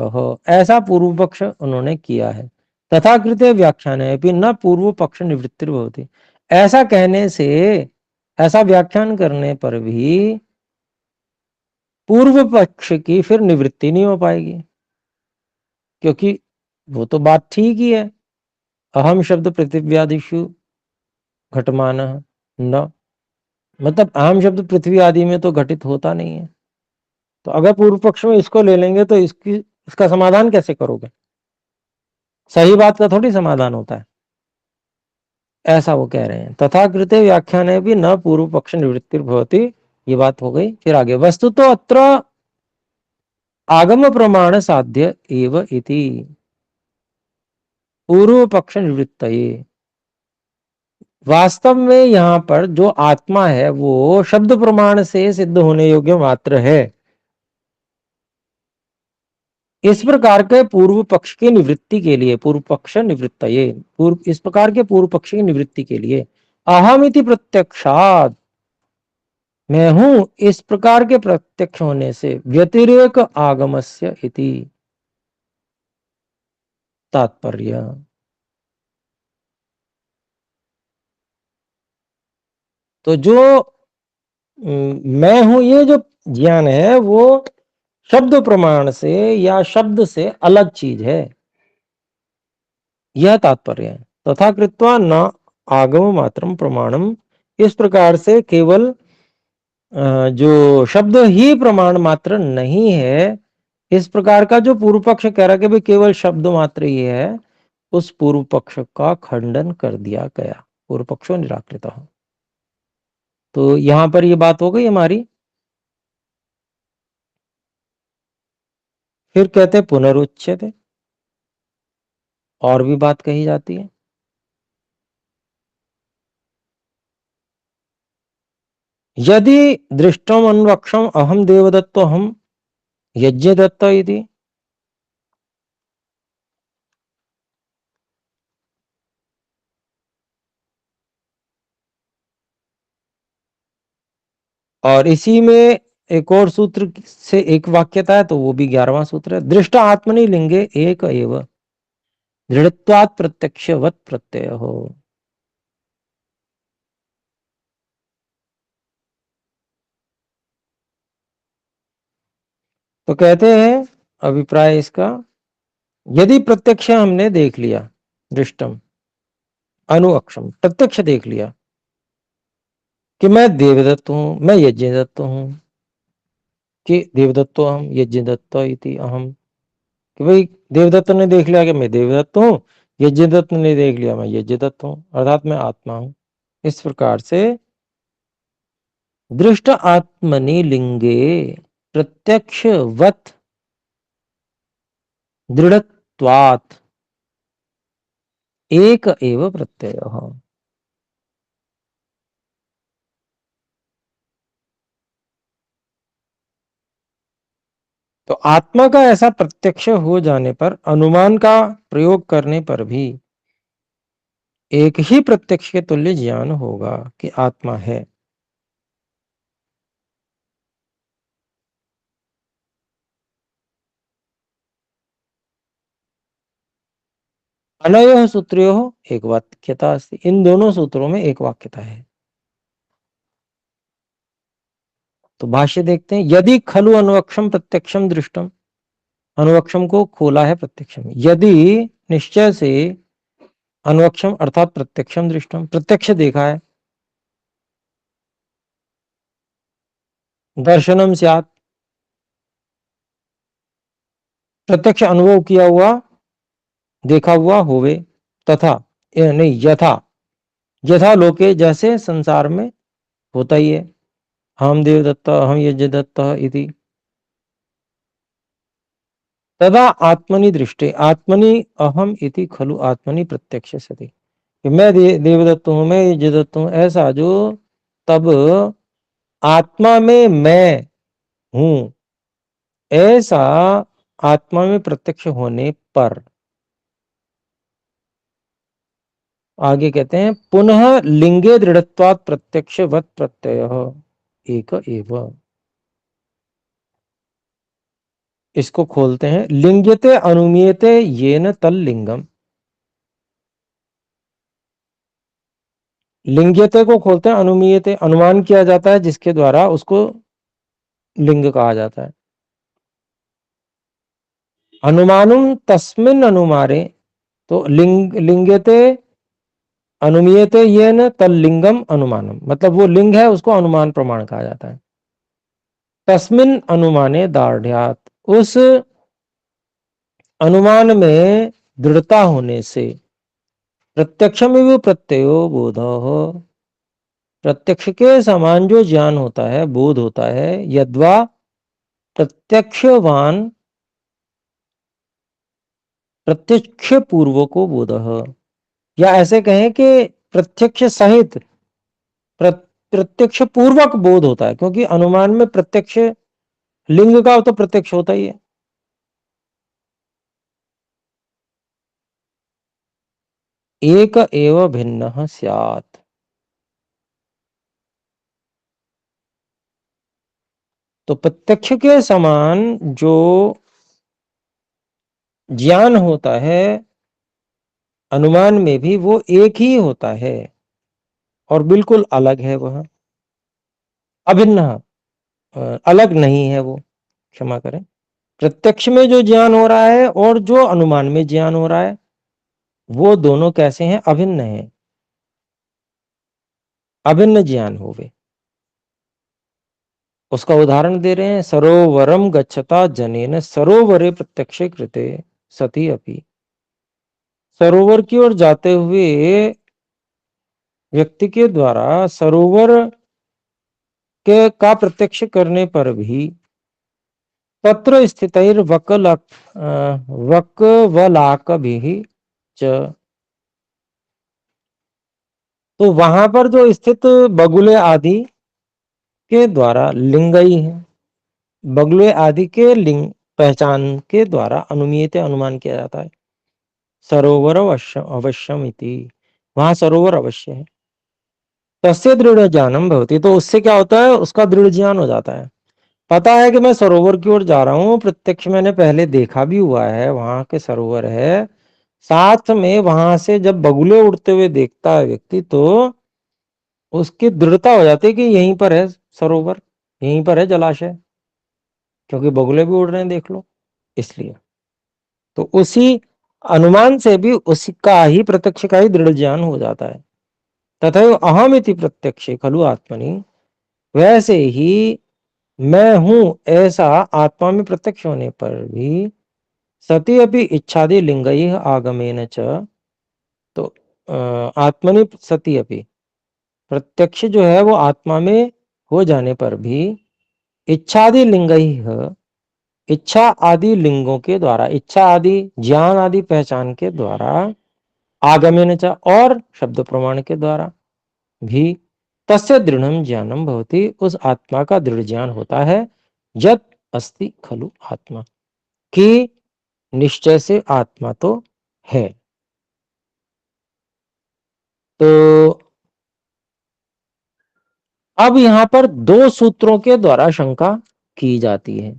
ऐसा पूर्व पक्ष उन्होंने किया है। तथा कृते व्याख्यान है भी न पूर्व पक्ष निवृत्ति होती, ऐसा कहने से, ऐसा व्याख्यान करने पर भी पूर्व पक्ष की फिर निवृत्ति नहीं हो पाएगी, क्योंकि वो तो बात ठीक ही है। अहम शब्द पृथिव्यादिषु घटमान न, मतलब अहम शब्द पृथ्वी आदि में तो घटित होता नहीं है। तो अगर पूर्व पक्ष में इसको ले लेंगे तो इसका समाधान कैसे करोगे? सही बात का थोड़ी समाधान होता है, ऐसा वो कह रहे हैं। तथा कृते व्याख्यान है भी न पूर्व पक्ष निवृत्ति भवति, ये बात हो गई। फिर आगे वस्तु तो अत्र आगम प्रमाण साध्य एव इति। पूर्व पक्ष निवृत्तये। वास्तव में यहाँ पर जो आत्मा है वो शब्द प्रमाण से सिद्ध होने योग्य मात्र है। इस प्रकार के पूर्व पक्ष की निवृत्ति के लिए, पूर्व पक्ष निवृत्तये, इस प्रकार के पूर्व पक्ष की निवृत्ति के लिए अहमिति प्रत्यक्षात्, मैं हूं, इस प्रकार के प्रत्यक्ष होने से व्यतिरेक आगमस्य इति तात्पर्य। तो जो मैं हूं ये जो ज्ञान है वो शब्द प्रमाण से या शब्द से अलग चीज है, यह तात्पर्य है। तथा कृत्वा न आगम मात्रम प्रमाणम, इस प्रकार से केवल जो शब्द ही प्रमाण मात्र नहीं है, इस प्रकार का जो पूर्व पक्ष कह रहा कि भाई केवल शब्द मात्र ही है, उस पूर्व पक्ष का खंडन कर दिया गया, पूर्व पक्षो निराकृत हो। तो यहां पर ये बात हो गई हमारी। फिर कहते पुनरुच्यते, और भी बात कही जाती है। यदि दृष्टम अन्वक्षम अहम देवदत्तो हम यज्ञदत्त इति, और इसी में एक और सूत्र से एक वाक्यता है, तो वो भी 11वां सूत्र है। दृष्ट आत्मनि लिंगे एक एव दृढ़त्वात् प्रत्यक्षवत् प्रत्यय हो। तो कहते हैं अभिप्राय इसका, यदि प्रत्यक्ष हमने देख लिया, दृष्टम अनुअक्षम, प्रत्यक्ष देख लिया कि मैं देवदत्त हूं, मैं यज्ञदत्त हूं, कि देवदत्तो अहम यज्ञदत्त इति अहम, कि भाई देवदत्त ने देख लिया कि मैं देवदत्त हूं, यज्ञदत्त ने देख लिया मैं यज्ञदत्त हूं, अर्थात मैं आत्मा हूं। इस प्रकार से दृष्ट आत्मनि लिंगे प्रत्यक्षवत् दृढ़त्वात् एक एव प्रत्ययः। तो आत्मा का ऐसा प्रत्यक्ष हो जाने पर, अनुमान का प्रयोग करने पर भी एक ही प्रत्यक्ष के तुल्य ज्ञान होगा कि आत्मा है। अनयोः सूत्रयोः एक वाक्यता अस्ति, इन दोनों सूत्रों में एक वाक्यता है। तो भाष्य देखते हैं, यदि खलु अनुवक्षम प्रत्यक्षम दृष्टम, अनुवक्षम को खोला है प्रत्यक्षम, यदि निश्चय से अनुवक्षम अर्थात प्रत्यक्षम दृष्टम, प्रत्यक्ष देखा है, दर्शनम स्यात् प्रत्यक्ष अनुभव किया हुआ, देखा हुआ होवे, तथा नहीं यथा, यथा लोके जैसे संसार में होता ही है, हम देवदत्त हम यज्ञदत्त इति, तदा आत्मनि दृष्टे आत्मनि अहम इति खलु आत्मनि प्रत्यक्ष सति, मैं देवदत्त हूं, मैं यज्ञदत्त हूं, ऐसा जो तब आत्मा में मैं हूं, ऐसा आत्मा में प्रत्यक्ष होने पर, आगे कहते हैं पुनः लिंगे दृढ़त्वात् प्रत्यक्षवत् प्रत्ययः एक एव। इसको खोलते हैं, लिंग्यते अनुमीयते येन तल लिंगम, लिंग्यते को खोलते हैं, अनुमीयते अनुमान किया जाता है जिसके द्वारा उसको लिंग कहा जाता है। अनुमानुम तस्मिन् अनुमारे, तो लिंग्यते अनुमीयते येन तल लिंगम अनुमानम, मतलब वो लिंग है उसको अनुमान प्रमाण कहा जाता है। तस्मिन् अनुमाने दार्ढ्यात्, उस अनुमान में दृढ़ता होने से, प्रत्यक्षमेव प्रत्ययो बोधः, प्रत्यक्ष के समान जो ज्ञान होता है, बोध होता है, यद्वा प्रत्यक्षवान प्रत्यक्ष पूर्वको बोधः, या ऐसे कहें कि प्रत्यक्ष सहित प्रत्यक्ष पूर्वक बोध होता है, क्योंकि अनुमान में प्रत्यक्ष लिंग का तो प्रत्यक्ष होता ही है। एक एव भिन्नः स्यात्, तो प्रत्यक्ष के समान जो ज्ञान होता है अनुमान में भी वो एक ही होता है और बिल्कुल अलग है, वह अभिन्न, अलग नहीं है वो, क्षमा करें। प्रत्यक्ष में जो ज्ञान हो रहा है और जो अनुमान में ज्ञान हो रहा है वो दोनों कैसे हैं? अभिन्न हैं, अभिन्न ज्ञान हो वे। उसका उदाहरण दे रहे हैं, सरोवरम गच्छता जनेन सरोवरे प्रत्यक्षे कृते सती अपि, सरोवर की ओर जाते हुए व्यक्ति के द्वारा सरोवर के का प्रत्यक्ष करने पर भी तत्र स्थितैर वकवलाकभिः च, तो वहां पर जो स्थित बगुले आदि के द्वारा लिंगई है, बगुले आदि के लिंग पहचान के द्वारा अनुमीयते अनुमान किया जाता है। सरोवर अवश्यम इति, वहां सरोवर अवश्य है। तस्य दृढ़ ज्ञानम भवति, तो उससे क्या होता है? उसका दृढ़ ज्ञान हो जाता है। पता है कि मैं सरोवर की ओर जा रहा हूं, प्रत्यक्ष मैंने पहले देखा भी हुआ है, वहां के सरोवर है, साथ में वहां से जब बगुले उड़ते हुए देखता है व्यक्ति तो उसकी दृढ़ता हो जाती है कि यहीं पर है सरोवर, यहीं पर है जलाशय, क्योंकि बगुले भी उड़ रहे हैं, देख लो। इसलिए तो उसी अनुमान से भी उसका ही प्रत्यक्ष का ही दृढ़ ज्ञान हो जाता है। तथा अहम इति प्रत्यक्षे खलु आत्मनि, वैसे ही मैं हूं ऐसा आत्मा में प्रत्यक्ष होने पर भी सती अपि इच्छादि लिंगैः आगमेन च, तो आत्मनि सती अपि, प्रत्यक्ष जो है वो आत्मा में हो जाने पर भी इच्छादि लिंगैः, इच्छा आदि लिंगों के द्वारा, इच्छा आदि ज्ञान आदि पहचान के द्वारा, आगमेन च, और शब्द प्रमाण के द्वारा भी, तस्य दृढ़म ज्ञानम भवति, उस आत्मा का दृढ़ ज्ञान होता है। यत् अस्ति खलु आत्मा, कि निश्चय से आत्मा तो है। तो अब यहां पर दो सूत्रों के द्वारा शंका की जाती है।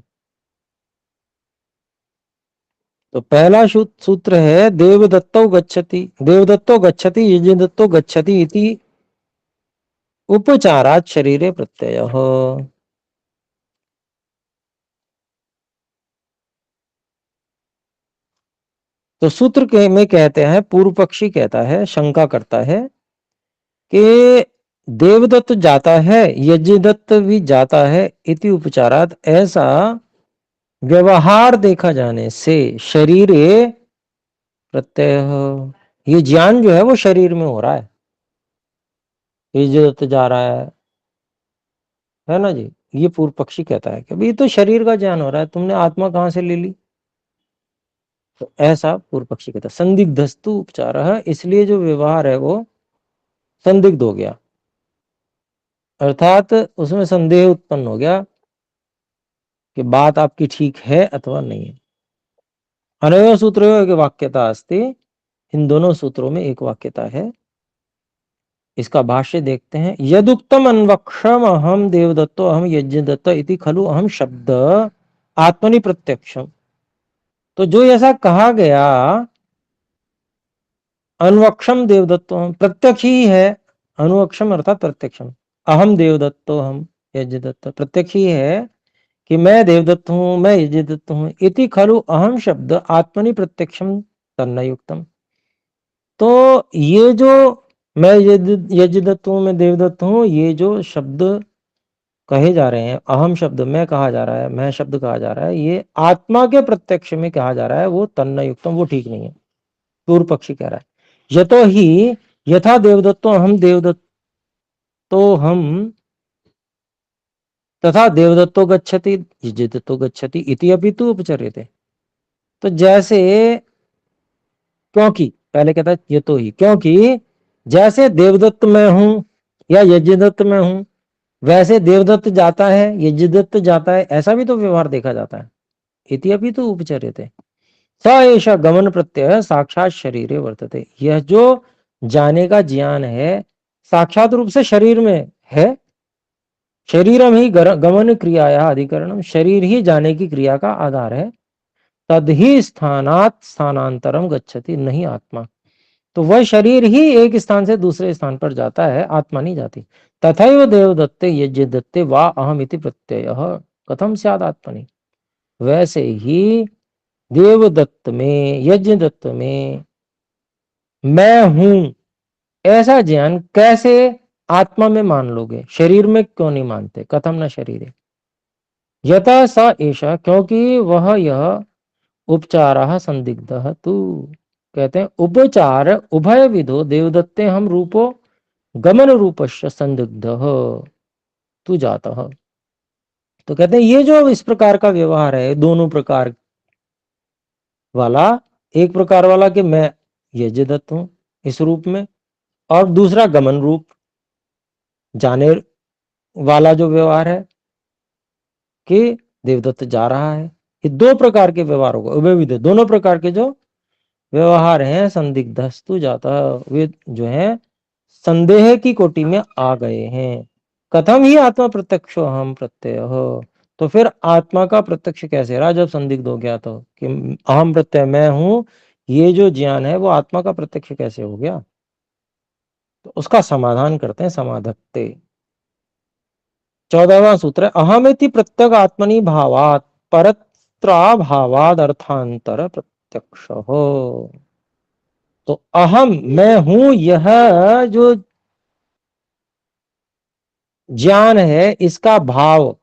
तो पहला सूत्र है देवदत्तो गच्छति, देवदत्तो गच्छति यज्ञदत्तो गच्छति इति उपचारात् शरीरे प्रत्ययः। तो सूत्र के में कहते हैं, पूर्व पक्षी कहता है, शंका करता है कि देवदत्त जाता है, यज्ञदत्त भी जाता है, इति उपचारात, ऐसा व्यवहार देखा जाने से शरीरे प्रत्यय, ये ज्ञान जो है वो शरीर में हो रहा है, यज्ञदत्त जा रहा है ना जी। ये पूर्व पक्षी कहता है कि भाई तो शरीर का ज्ञान हो रहा है, तुमने आत्मा कहां से ले ली? तो ऐसा पूर्व पक्षी कहता है। संदिग्धस्तु उपचारः, इसलिए जो व्यवहार है वो संदिग्ध हो गया, अर्थात उसमें संदेह उत्पन्न हो गया कि बात आपकी ठीक है अथवा नहीं है। अनयो सूत्रों की वाक्यता अस्ति, इन दोनों सूत्रों में एक वाक्यता है। इसका भाष्य देखते हैं, यदुक्तम अन्वक्षम अहम देवदत्तो अहम यज्ञदत्त इति खलु अहम शब्द आत्मनि प्रत्यक्षम, तो जो ऐसा कहा गया अन्वक्षम देवदत्तो, हम प्रत्यक्ष ही है, अनुवक्षम अर्थात प्रत्यक्षम, अहम देवदत्तो हम यज्ञदत्त, प्रत्यक्ष ही है कि मैं देवदत्त हूं, मैं यज्ञदत्त हूं, इति खलु अहम शब्द आत्मनि प्रत्यक्षम तन्नयुक्तम, तो ये जो मैं यज्ञदत्त हूं, मैं देवदत्त हूं, ये जो शब्द कहे जा रहे हैं, अहम शब्द मैं कहा जा रहा है, मैं शब्द कहा जा रहा है, ये आत्मा के प्रत्यक्ष में कहा जा रहा है, वो तन्नयुक्तम, वो ठीक नहीं है। पूर्व पक्षी कह रहा है, यतो ही यथा देवदत्तो हम देवदत्तो हम तथा देवदत्तो गच्छति यज्ञदत्तो गच्छति इति अपि तु उपचर्यते, तो जैसे क्योंकि पहले कहता है ये तो ही, क्योंकि जैसे देवदत्त मैं हूं या यज्ञदत्त मैं हूं, वैसे देवदत्त जाता है, यज्ञदत्त जाता है, ऐसा भी तो व्यवहार देखा जाता है। इति अपि तो उपचर्यते स एष गमन प्रत्यय साक्षात शरीरे वर्तते। यह जो जाने का ज्ञान है साक्षात रूप से शरीर में है। शरीरम ही गमन क्रियाया अधिकरणम, शरीर ही जाने की क्रिया का आधार है। तद ही स्थानात स्थानांतरम गच्छति, नहीं आत्मा। तो वह शरीर ही एक स्थान से दूसरे स्थान पर जाता है, आत्मा नहीं जाती। तथैव देवदत्ते यज्ञदत्ते वा अहम इति प्रत्ययः कथम स्यात् आत्मनि। वैसे ही देवदत्त में, यज्ञदत्त में मैं हूं ऐसा ज्ञान कैसे आत्मा में मान लोगे, शरीर में क्यों नहीं मानते। कथम न शरीरे यथा स एषा, क्योंकि वह यह उपचारः संदिग्धः तु, कहते हैं उपचार उभय विधो देवदत्ते हम रूपो गमन रूपस्य संदिग्धः तु जातः। तो कहते हैं ये जो इस प्रकार का व्यवहार है, दोनों प्रकार वाला, एक प्रकार वाला कि मैं यज्ञदत्त हूं इस रूप में, और दूसरा गमन रूप जाने वाला जो व्यवहार है कि देवदत्त जा रहा है। ये दो प्रकार के व्यवहार होगा, उभय विधि, दोनों प्रकार के जो व्यवहार हैं संदिग्धस्तु जाता, वे जो है संदेह की कोटि में आ गए हैं। कथम ही आत्मा प्रत्यक्षो हम प्रत्यय, तो फिर आत्मा का प्रत्यक्ष कैसे रहा जब संदिग्ध हो गया, तो कि अहम प्रत्यय मैं हूं, ये जो ज्ञान है वो आत्मा का प्रत्यक्ष कैसे हो गया। तो उसका समाधान करते हैं समाधत्ते। 14वां सूत्र है अहमिति प्रत्यक आत्मनि भावात परत्राभावाद अर्थांतर प्रत्यक्ष हो। तो अहम मैं हूं यह जो ज्ञान है इसका भाव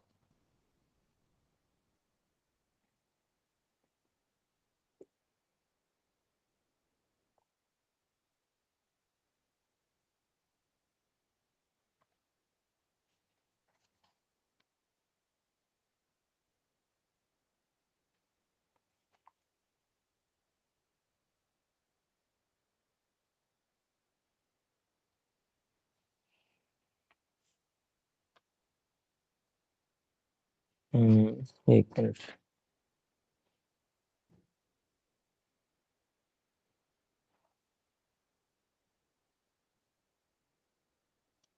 एक मिनट।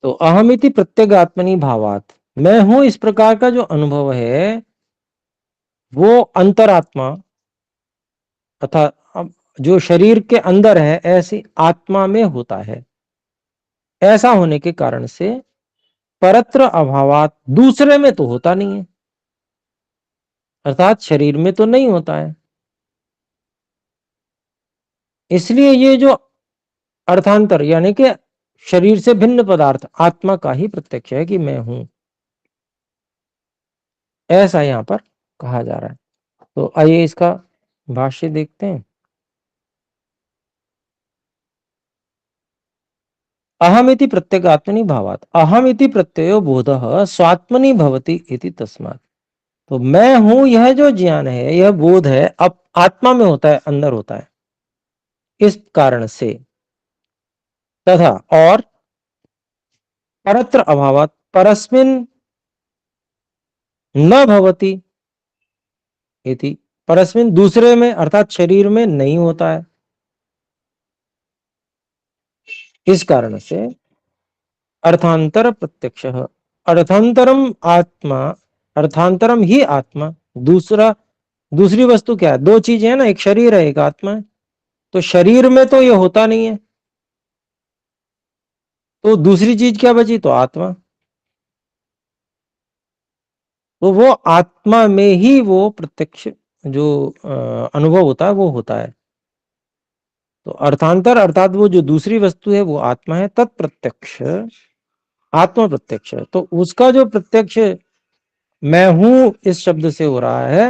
तो अहमिति प्रत्यगात्मनि भावात, मैं हूं इस प्रकार का जो अनुभव है वो अंतरात्मा अर्थात जो शरीर के अंदर है ऐसी आत्मा में होता है। ऐसा होने के कारण से परत्र अभावात, दूसरे में तो होता नहीं है, अर्थात शरीर में तो नहीं होता है। इसलिए ये जो अर्थांतर यानी कि शरीर से भिन्न पदार्थ आत्मा का ही प्रत्यक्ष है कि मैं हूं, ऐसा यहां पर कहा जा रहा है। तो आइए इसका भाष्य देखते हैं। अहमिति प्रत्यगात्मनि भावात, अहमिति प्रत्ययो बोधः स्वात्मनि भवति इति तस्मात्। तो मैं हूं यह जो ज्ञान है, यह बोध है, अब आत्मा में होता है, अंदर होता है, इस कारण से। तथा और परत्र अभावात, परस्मिन न भवति इति, परस्मिन दूसरे में अर्थात शरीर में नहीं होता है, इस कारण से अर्थांतर प्रत्यक्ष, अर्थांतरम आत्मा, अर्थांतरम ही आत्मा। दूसरी वस्तु क्या है, दो चीजें है ना, एक शरीर है एक आत्मा है। तो शरीर में तो ये होता नहीं है, तो दूसरी चीज क्या बची, तो आत्मा। तो वो आत्मा में ही वो प्रत्यक्ष जो अनुभव होता है वो होता है। तो अर्थांतर अर्थात वो जो दूसरी वस्तु है वो आत्मा है, तत्प्रत्यक्ष आत्मा प्रत्यक्ष है। तो उसका जो प्रत्यक्ष मैं हूं इस शब्द से हो रहा है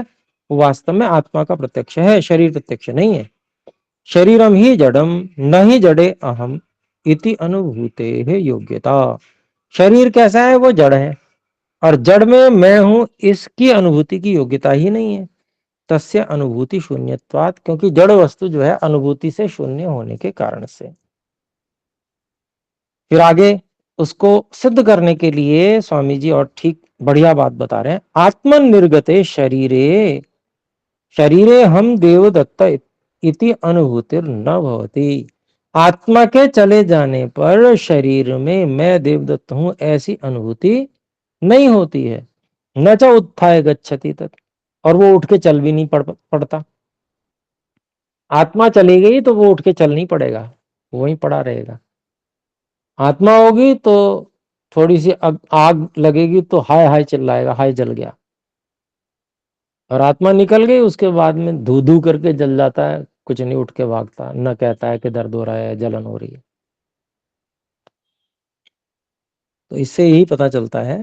वो वास्तव में आत्मा का प्रत्यक्ष है, शरीर प्रत्यक्ष नहीं है। शरीरम ही जड़म न ही जड़े अहम इति अनुभूते है योग्यता। शरीर कैसा है, वो जड़ है, और जड़ में मैं हूं इसकी अनुभूति की योग्यता ही नहीं है। तस्य अनुभूति शून्यत्वात्, क्योंकि जड़ वस्तु जो है अनुभूति से शून्य होने के कारण से। फिर आगे उसको सिद्ध करने के लिए स्वामी जी और ठीक बढ़िया बात बता रहे हैं। आत्मन निर्गते शरीरे शरीरे हम देवदत्त इति अनुभूतिर न भवति। आत्मा के चले जाने पर शरीर में मैं देवदत्त हूं ऐसी अनुभूति नहीं होती है। न च उत्थाय गच्छति तत्, और वो उठ के चल भी नहीं पड़ता। आत्मा चली गई तो वो उठ के चल नहीं पड़ेगा, वहीं पड़ा रहेगा। आत्मा होगी तो थोड़ी सी आग लगेगी तो हाय हाय चिल्लाएगा, हाय जल गया। और आत्मा निकल गई उसके बाद में धू धू करके जल जाता है, कुछ नहीं उठ के भागता, न कहता है कि दर्द हो रहा है, जलन हो रही है। तो इससे यही पता चलता है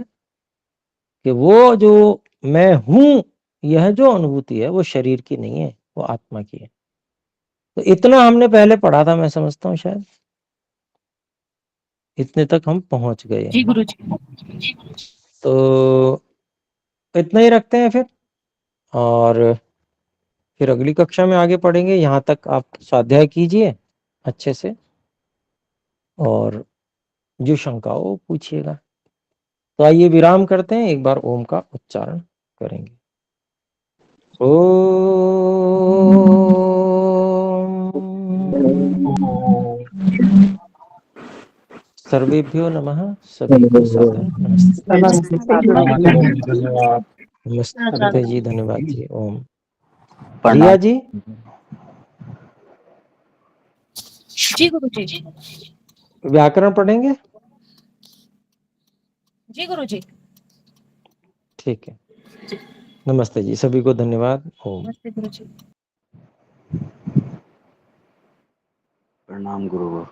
कि वो जो मैं हूं, यह जो अनुभूति है वो शरीर की नहीं है, वो आत्मा की है। तो इतना हमने पहले पढ़ा था, मैं समझता हूँ शायद इतने तक हम पहुंच गए जी हैं। गुरुजी। तो इतना ही रखते हैं फिर, और फिर अगली कक्षा में आगे पढ़ेंगे। यहाँ तक आप स्वाध्याय कीजिए अच्छे से, और जो शंका हो वो पूछिएगा। तो आइए विराम करते हैं, एक बार ओम का उच्चारण करेंगे। ओम। सर्वेभ्यो नमः, सभी को सादर नमस्ते। नमस्ते जी, धन्यवाद जी। ओम। रिया जी, जी गुरुजी। व्याकरण पढ़ेंगे? जी गुरुजी। ठीक है, नमस्ते जी, सभी को धन्यवाद। ओम। नमस्ते गुरुजी। प्रणाम गुरुवर।